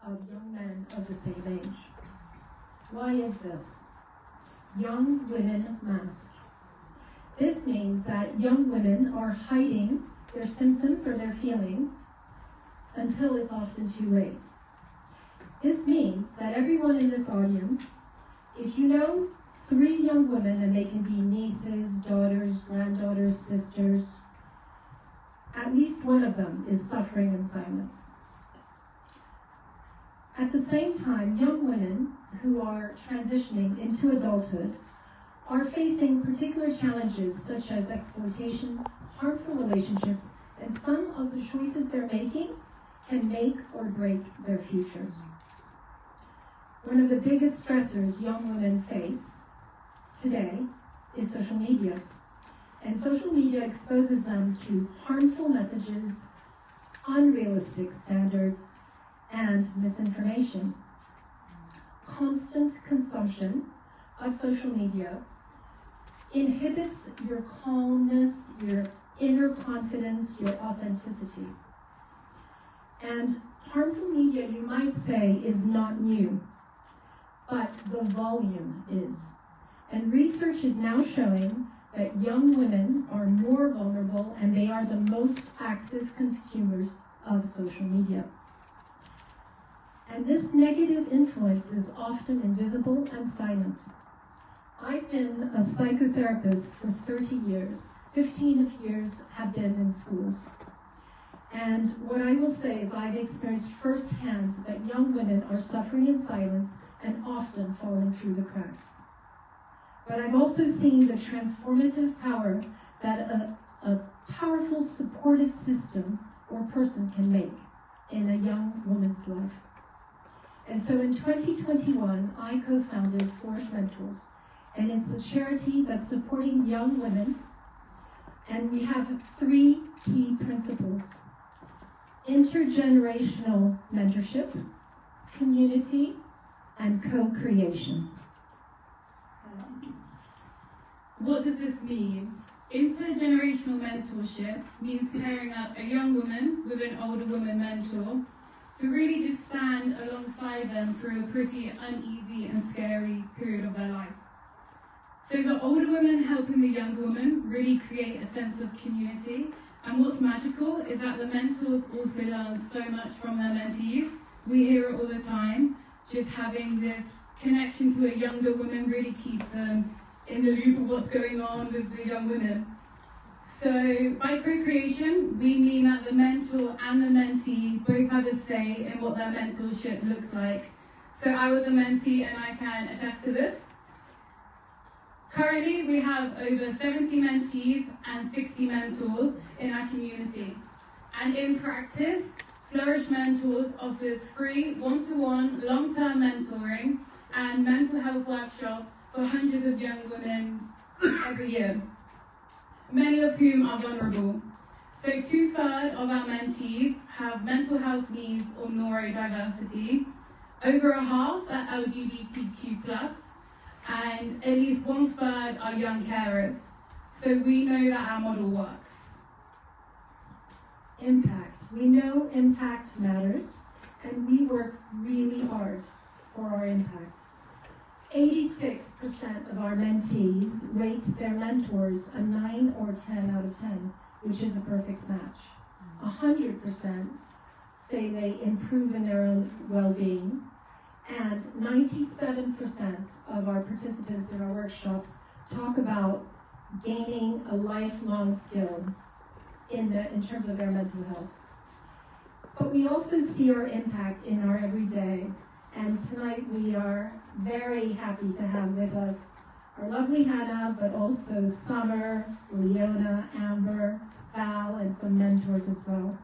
of young men of the same age. Why is this? Young women mask. This means that young women are hiding their symptoms or their feelings until it's often too late. This means that everyone in this audience, if you know 3 young women, and they can be nieces, daughters, granddaughters, sisters, at least one of them is suffering in silence. At the same time, young women who are transitioning into adulthood are facing particular challenges such as exploitation, harmful relationships, and some of the choices they're making can make or break their futures. One of the biggest stressors young women face today is social media. And social media exposes them to harmful messages, unrealistic standards, and misinformation. Constant consumption of social media inhibits your calmness, your inner confidence, your authenticity. And harmful media, you might say, is not new, but the volume is. And research is now showing that young women are more vulnerable and they are the most active consumers of social media. And this negative influence is often invisible and silent. I've been a psychotherapist for 30 years. 15 years have been in schools. And what I will say is I've experienced firsthand that young women are suffering in silence and often falling through the cracks. But I've also seen the transformative power that a powerful supportive system or person can make in a young woman's life. And so in 2021, I co-founded Flourish Mentors, and it's a charity that's supporting young women, and we have 3 key principles: intergenerational mentorship, community, and co-creation. What does this mean? Intergenerational mentorship means pairing up a young woman with an older woman mentor to really just stand alongside them through a pretty uneasy and scary period of their life. So the older woman helping the younger woman really create a sense of community. And what's magical is that the mentors also learn so much from their mentees. We hear it all the time. Just having this connection to a younger woman really keeps them in the loop of what's going on with the young women. So by co-creation, we mean that the mentor and the mentee both have a say in what their mentorship looks like. So I was a mentee and I can attest to this. Currently, we have over 70 mentees and 60 mentors in our community. And in practice, Flourish Mentors offers free one-to-one long-term mentoring and mental health workshops for hundreds of young women every year, many of whom are vulnerable. So 2/3 of our mentees have mental health needs or neurodiversity, over a half are LGBTQ+, and at least 1/3 are young carers. So we know that our model works. Impact. We know impact matters, and we work really hard for our impact. 86% of our mentees rate their mentors a 9 or 10 out of 10, which is a perfect match. 100% say they improve in their own well-being, and 97% of our participants in our workshops talk about gaining a lifelong skill in terms of their mental health. But we also see our impact in our everyday. And tonight we are very happy to have with us our lovely Hannah, but also Summer, Leona, Amber, Val, and some mentors as well.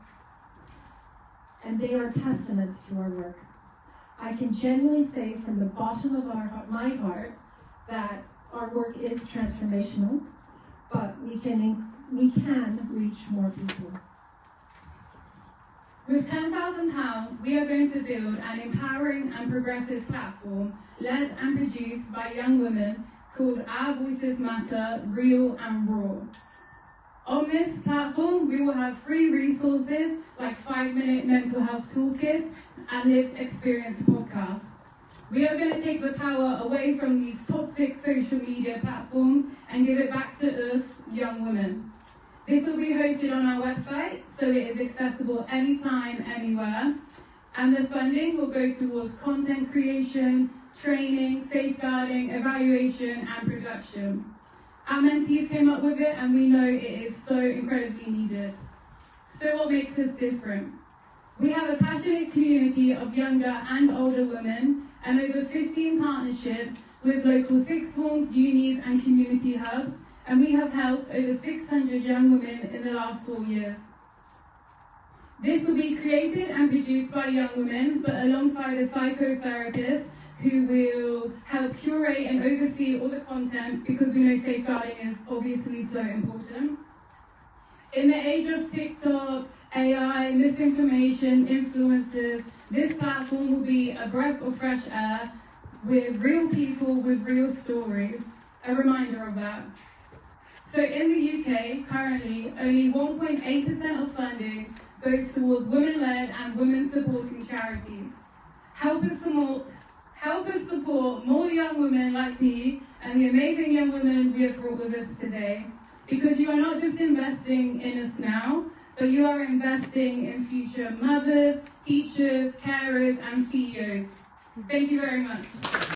And they are testaments to our work. I can genuinely say from the bottom of my heart that our work is transformational, but we can reach more people. With £10,000, we are going to build an empowering and progressive platform led and produced by young women called Our Voices Matter, Real and Raw. On this platform, we will have free resources like 5-minute mental health toolkits and Lived Experience podcast. We are going to take the power away from these toxic social media platforms and give it back to us, young women. This will be hosted on our website, so it is accessible anytime, anywhere. And the funding will go towards content creation, training, safeguarding, evaluation, and production. Our mentees came up with it, and we know it is so incredibly needed. So what makes us different? We have a passionate community of younger and older women, and over 15 partnerships with local sixth forms, unis, and community hubs, and we have helped over 600 young women in the last 4 years. This will be created and produced by young women, but alongside a psychotherapist who will help curate and oversee all the content, because we know safeguarding is obviously so important. In the age of TikTok, AI, misinformation, influencers, this platform will be a breath of fresh air with real people with real stories. A reminder of that. So in the UK, currently, only 1.8% of funding goes towards women-led and women-supporting charities. Help us support more young women like me and the amazing young women we have brought with us today. Because you are not just investing in us now, but you are investing in future mothers, teachers, carers, and CEOs. Thank you very much.